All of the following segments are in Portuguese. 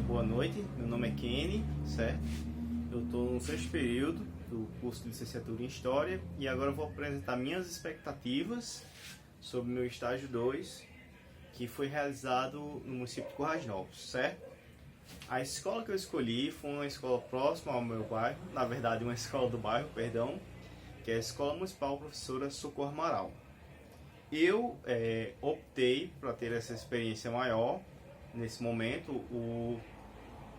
Boa noite, meu nome é Kenny, certo? Eu estou no sexto período do curso de licenciatura em História e agora eu vou apresentar minhas expectativas sobre meu estágio 2, que foi realizado no município de Currais Novos, certo? A escola que eu escolhi foi uma escola próxima ao meu bairro, na verdade uma escola do bairro, perdão, que é a Escola Municipal Professora Socorro Amaral. Eu optei para ter essa experiência maior, nesse momento,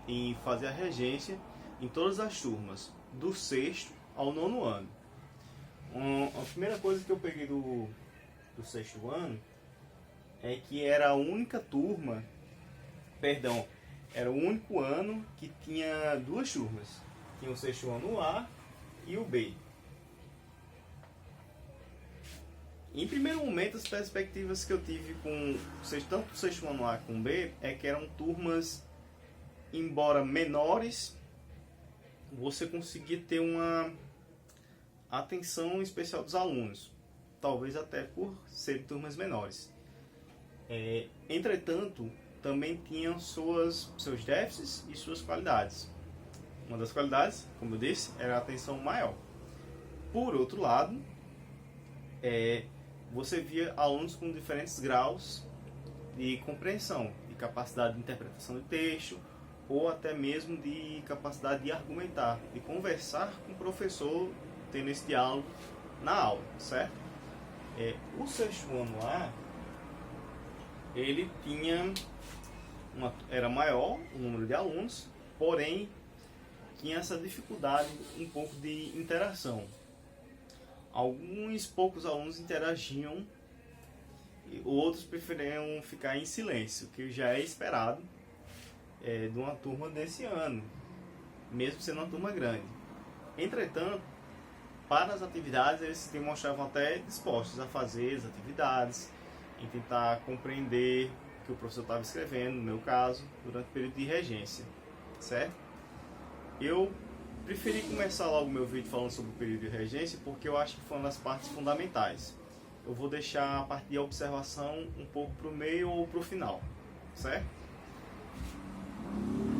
em fazer a regência em todas as turmas, do sexto ao nono ano. A primeira coisa que eu peguei do sexto ano é que era a única turma, perdão, era o único ano que tinha duas turmas. Tinha o sexto ano A e o B. Em primeiro momento, as perspectivas que eu tive com tanto o sexto ano A como o B é que eram turmas, embora menores, você conseguia ter uma atenção especial dos alunos, talvez até por serem turmas menores. Entretanto, também tinham seus déficits e suas qualidades. Uma das qualidades, como eu disse, era a atenção maior. Por outro lado, você via alunos com diferentes graus de compreensão, de capacidade de interpretação do texto, ou até mesmo de capacidade de argumentar, de conversar com o professor, tendo esse diálogo na aula, certo? O sexto ano A, ele era maior o número de alunos, porém tinha essa dificuldade um pouco de interação. Alguns poucos alunos interagiam, e outros preferiam ficar em silêncio, que já é esperado de uma turma desse ano, mesmo sendo uma turma grande. Entretanto, para as atividades, eles se demonstravam até dispostos a fazer as atividades, em tentar compreender o que o professor estava escrevendo, no meu caso, durante o período de regência, certo? Eu preferi começar logo meu vídeo falando sobre o período de regência porque eu acho que foi uma das partes fundamentais. Eu vou deixar a parte de observação um pouco para o meio ou para o final, certo?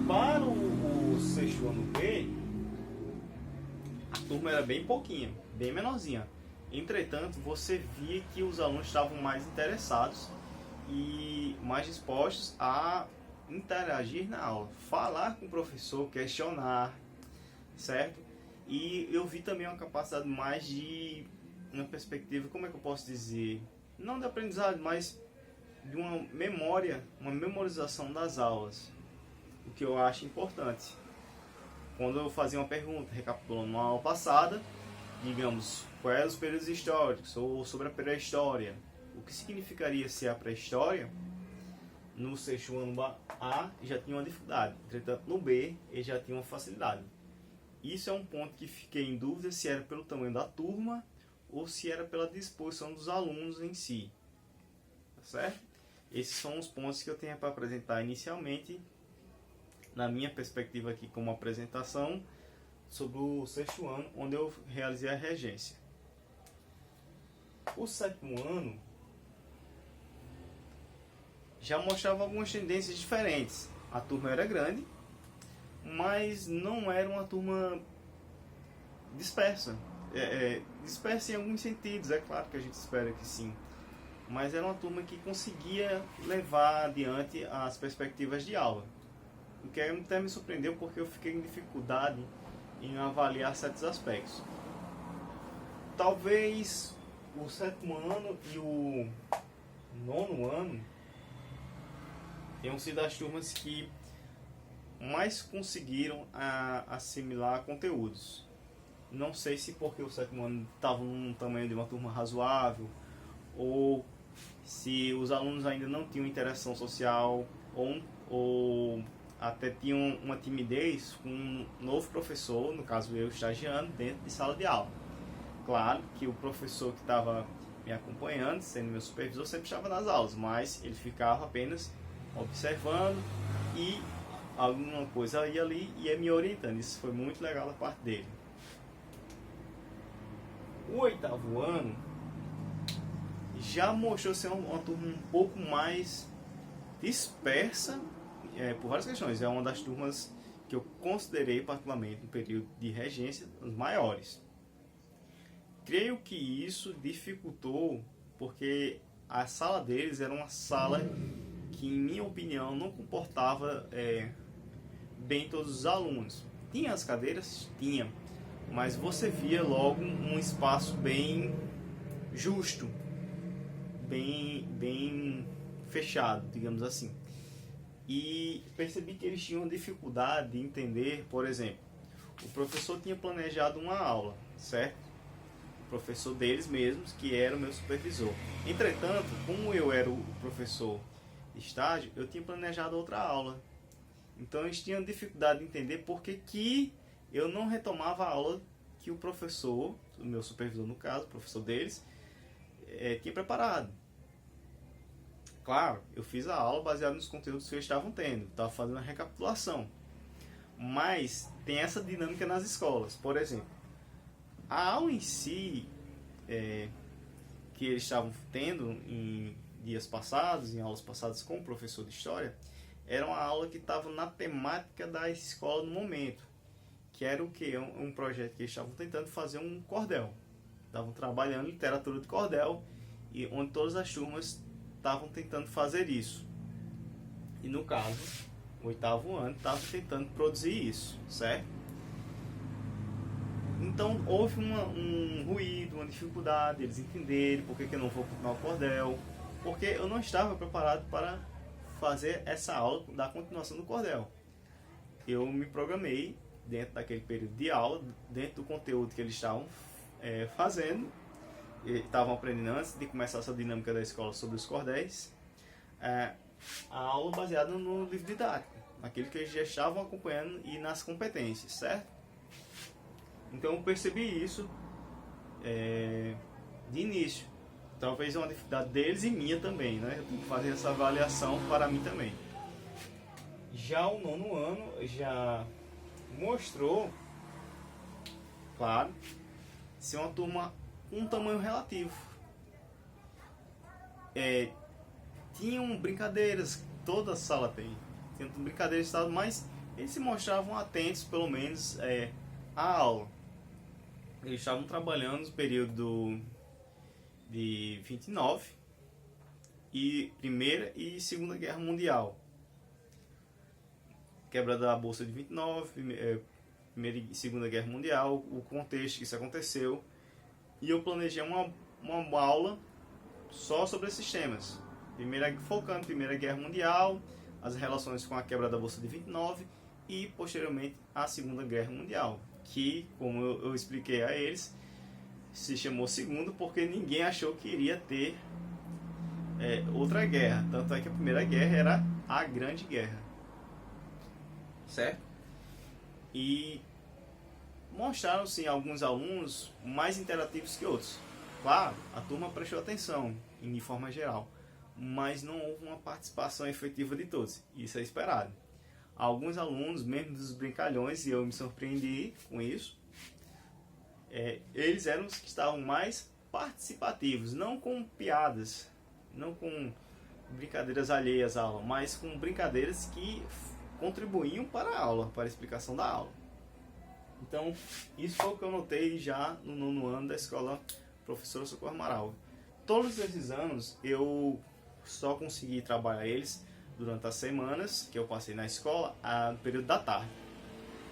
Para o sexto ano B, a turma era bem pouquinha, bem menorzinha. Entretanto, você via que os alunos estavam mais interessados e mais dispostos a interagir na aula, falar com o professor, questionar, certo? E eu vi também uma capacidade mais de uma perspectiva, como é que eu posso dizer, não de aprendizado, mas de uma memória, uma memorização das aulas, o que eu acho importante. Quando eu fazia uma pergunta, recapitulando uma aula passada, digamos, quais os períodos históricos, ou sobre a pré-história, o que significaria ser a pré-história, no sexto ano A já tinha uma dificuldade, entretanto no B ele já tinha uma facilidade. Isso é um ponto que fiquei em dúvida se era pelo tamanho da turma ou se era pela disposição dos alunos em si. Tá certo? Esses são os pontos que eu tenho para apresentar inicialmente, na minha perspectiva aqui como apresentação, sobre o sexto ano, onde eu realizei a regência. O sétimo ano já mostrava algumas tendências diferentes. A turma era grande, mas não era uma turma dispersa. Dispersa em alguns sentidos, é claro que a gente espera que sim. Mas era uma turma que conseguia levar adiante as perspectivas de aula. O que até me surpreendeu porque eu fiquei em dificuldade em avaliar certos aspectos. Talvez o sétimo ano e o nono ano tenham sido as turmas que mais conseguiram assimilar conteúdos. Não sei se porque o sétimo ano estava num tamanho de uma turma razoável, ou se os alunos ainda não tinham interação social, ou até tinham uma timidez com um novo professor, no caso eu estagiando, dentro de sala de aula. Claro que o professor que estava me acompanhando, sendo meu supervisor, sempre estava nas aulas, mas ele ficava apenas observando e alguma coisa ia ali e ia me orientando. Isso foi muito legal da parte dele. O oitavo ano já mostrou ser uma turma um pouco mais dispersa por várias questões. É uma das turmas que eu considerei particularmente no período de regência os maiores. Creio que isso dificultou porque a sala deles era uma sala que, em minha opinião, não comportava bem todos os alunos. Tinha as cadeiras? Tinha, mas você via logo um espaço bem justo, bem fechado, digamos assim. E percebi que eles tinham dificuldade de entender, por exemplo, o professor tinha planejado uma aula, certo? O professor deles mesmos, que era o meu supervisor. Entretanto, como eu era o professor de estágio, eu tinha planejado outra aula. Então eles tinham dificuldade de entender por que eu não retomava a aula que o professor, o meu supervisor no caso, o professor deles, tinha preparado. Claro, eu fiz a aula baseada nos conteúdos que eles estavam tendo, estava fazendo a recapitulação. Mas tem essa dinâmica nas escolas. Por exemplo, a aula em si, que eles estavam tendo em dias passados, em aulas passadas com o professor de História, era uma aula que estava na temática da escola no momento, que era o quê? Um projeto que eles estavam tentando fazer um cordel. Estavam trabalhando literatura de cordel, e onde todas as turmas estavam tentando fazer isso. E no caso, o 8º ano estava tentando produzir isso, certo? Então houve um ruído, uma dificuldade, eles entenderem por que eu não vou continuar o cordel, porque eu não estava preparado para fazer essa aula da continuação do cordel. Eu me programei dentro daquele período de aula, dentro do conteúdo que eles estavam fazendo, estavam aprendendo antes de começar essa dinâmica da escola sobre os cordéis, a aula baseada no livro didático, naquilo que eles já estavam acompanhando e nas competências, certo? Então eu percebi isso de início. Talvez é uma dificuldade deles e minha também, né? Eu tenho que fazer essa avaliação para mim também. Já o 9º ano já mostrou, claro, ser uma turma com um tamanho relativo. Tinham brincadeiras, toda a sala tem. Tinham brincadeiras, mas eles se mostravam atentos, pelo menos, à aula. Eles estavam trabalhando no período de 29 e Primeira e Segunda Guerra Mundial. Quebra da Bolsa de 29, Primeira e Segunda Guerra Mundial, o contexto que isso aconteceu. E eu planejei uma aula só sobre esses temas. Focando Primeira Guerra Mundial, as relações com a quebra da Bolsa de 29 e, posteriormente, a Segunda Guerra Mundial, que, como eu expliquei a eles, se chamou Segundo porque ninguém achou que iria ter outra guerra. Tanto é que a Primeira Guerra era a Grande Guerra. Certo? E mostraram-se alguns alunos mais interativos que outros. Claro, a turma prestou atenção, de forma geral, mas não houve uma participação efetiva de todos. Isso é esperado. Alguns alunos, mesmo dos brincalhões, e eu me surpreendi com isso, eles eram os que estavam mais participativos, não com piadas, não com brincadeiras alheias à aula, mas com brincadeiras que contribuíam para a aula, para a explicação da aula. Então, isso foi o que eu notei já no 9º ano da escola Professor Socorro Amaral. Todos esses anos eu só consegui trabalhar eles durante as semanas que eu passei na escola, no período da tarde,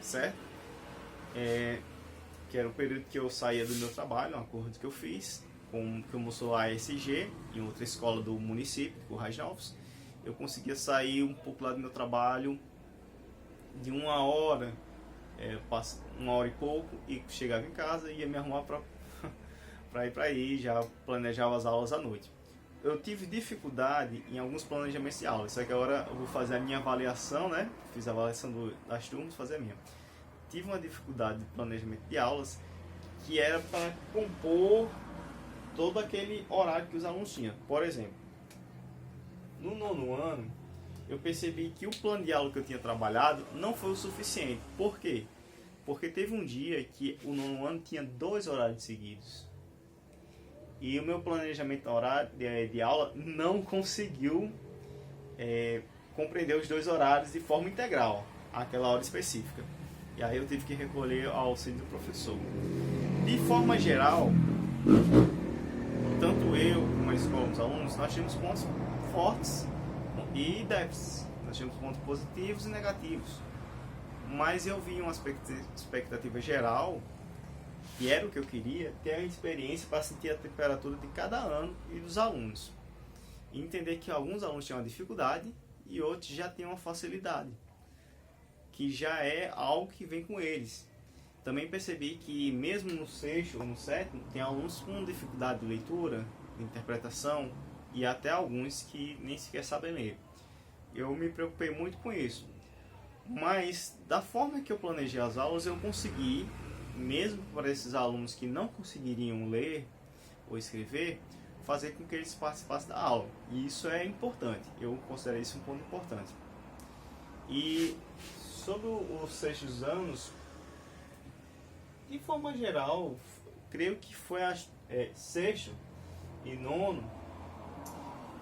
certo? Que era o período que eu saía do meu trabalho, um acordo que eu fiz, como eu sou ASG, em outra escola do município, o Raiz Novos, eu conseguia sair um pouco lá do meu trabalho de 1 hora, 1 hora e pouco, e chegava em casa e ia me arrumar para ir para aí, já planejava as aulas à noite. Eu tive dificuldade em alguns planejamentos de aula, só que agora eu vou fazer a minha avaliação, né? Fiz a avaliação das turmas, fazer a minha. Tive uma dificuldade de planejamento de aulas que era para compor todo aquele horário que os alunos tinham. Por exemplo, no 9º ano, eu percebi que o plano de aula que eu tinha trabalhado não foi o suficiente. Por quê? Porque teve um dia que o 9º ano tinha 2 horários seguidos. E o meu planejamento de aula não conseguiu compreender os dois horários de forma integral, aquela hora específica. E aí eu tive que recolher ao auxílio do professor. De forma geral, tanto eu como a escola, os alunos, nós tínhamos pontos fortes e déficits. Nós tínhamos pontos positivos e negativos. Mas eu vi uma expectativa geral, que era o que eu queria, ter a experiência para sentir a temperatura de cada ano e dos alunos. E entender que alguns alunos tinham uma dificuldade e outros já tinham uma facilidade, que já é algo que vem com eles. Também percebi que mesmo no sexto ou no sétimo, tem alunos com dificuldade de leitura, de interpretação e até alguns que nem sequer sabem ler. Eu me preocupei muito com isso. Mas da forma que eu planejei as aulas, eu consegui, mesmo para esses alunos que não conseguiriam ler ou escrever, fazer com que eles participassem da aula. E isso é importante, eu considero isso um ponto importante. E sobre os sextos anos, de forma geral, creio que foi sexto e nono,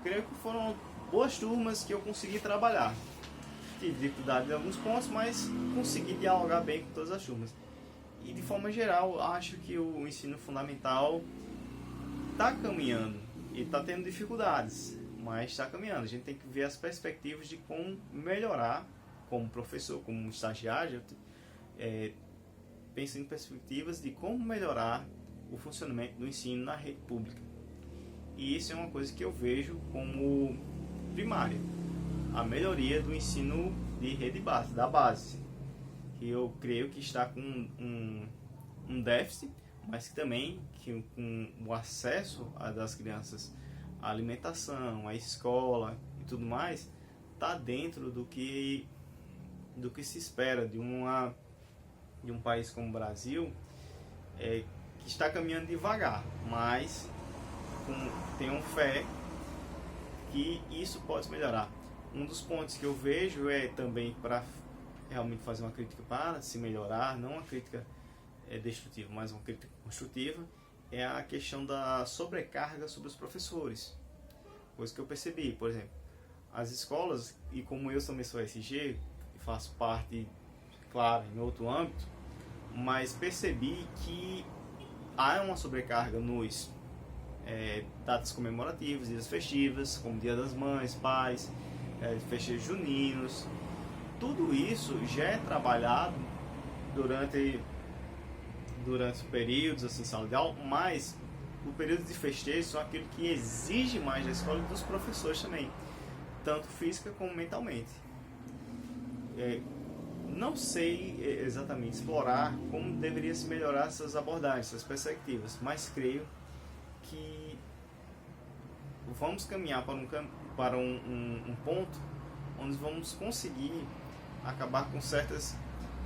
creio que foram boas turmas que eu consegui trabalhar. Tive dificuldade em alguns pontos, mas consegui dialogar bem com todas as turmas. E de forma geral, acho que o ensino fundamental está caminhando e está tendo dificuldades, mas está caminhando. A gente tem que ver as perspectivas de como melhorar, como professor, como estagiário, penso em perspectivas de como melhorar o funcionamento do ensino na rede pública. E isso é uma coisa que eu vejo como primária, a melhoria do ensino de rede base, da base, que eu creio que está com um déficit, mas que também que com o acesso das crianças à alimentação, à escola e tudo mais, está dentro do que se espera de um país como o Brasil, que está caminhando devagar, mas tenham fé que isso pode melhorar. Um dos pontos que eu vejo é também para realmente fazer uma crítica para se melhorar, não uma crítica destrutiva, mas uma crítica construtiva, é a questão da sobrecarga sobre os professores. Coisa que eu percebi, por exemplo, as escolas, e como eu também sou SG, e faço parte, claro, em outro âmbito, mas percebi que há uma sobrecarga nos datas comemorativas, dias festivos, como Dia das Mães, Pais, festejos juninos. Tudo isso já é trabalhado durante os períodos, assim, sala de aula, mas o período de festejo são aquilo que exige mais da escola e dos professores também, tanto física como mentalmente. Não sei exatamente explorar como deveria se melhorar essas abordagens, essas perspectivas, mas creio que vamos caminhar para um ponto onde vamos conseguir acabar com certas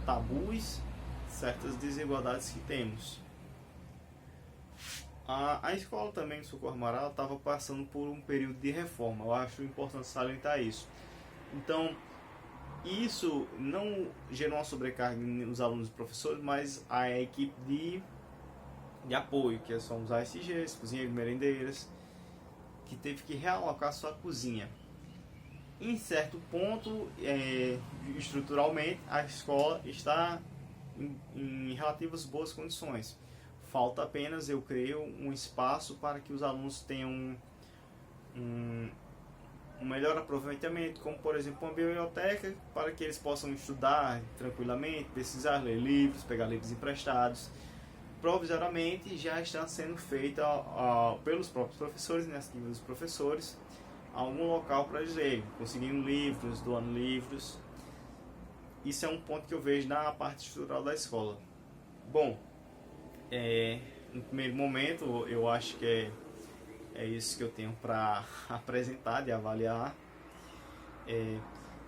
tabus, certas desigualdades que temos. A escola também do Socorro Amaral estava passando por um período de reforma. Eu acho importante salientar isso. Então, isso não gerou uma sobrecarga nos alunos e professores, mas a equipe de apoio, que são os ASGs, cozinheiros e merendeiras, que teve que realocar sua cozinha. Em certo ponto, estruturalmente, a escola está em relativas boas condições. Falta apenas, eu creio, um espaço para que os alunos tenham um melhor aproveitamento, como por exemplo uma biblioteca, para que eles possam estudar tranquilamente, precisar ler livros, pegar livros emprestados. Provisoriamente já está sendo feita pelos próprios professores, iniciativa dos professores, algum local para eles lerem, conseguindo livros, doando livros. Isso é um ponto que eu vejo na parte estrutural da escola. Bom, no primeiro momento eu acho que é isso que eu tenho para apresentar, de avaliar.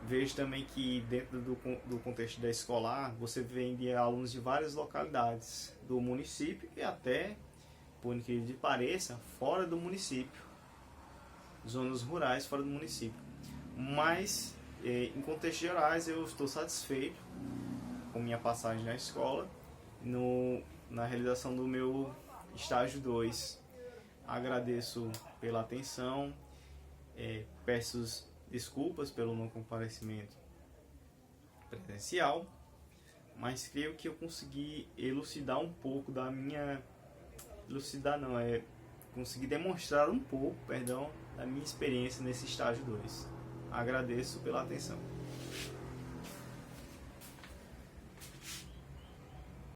Vejo também que dentro do contexto da escolar, você vê de alunos de várias localidades do município e até, por incrível que pareça, fora do município, zonas rurais fora do município. Mas, em contextos gerais, eu estou satisfeito com minha passagem na escola, na realização do meu estágio 2. Agradeço pela atenção, peço desculpas pelo não comparecimento presencial, mas creio que eu consegui elucidar um pouco da minha... Elucidar não, consegui demonstrar um pouco, perdão, da minha experiência nesse estágio 2. Agradeço pela atenção.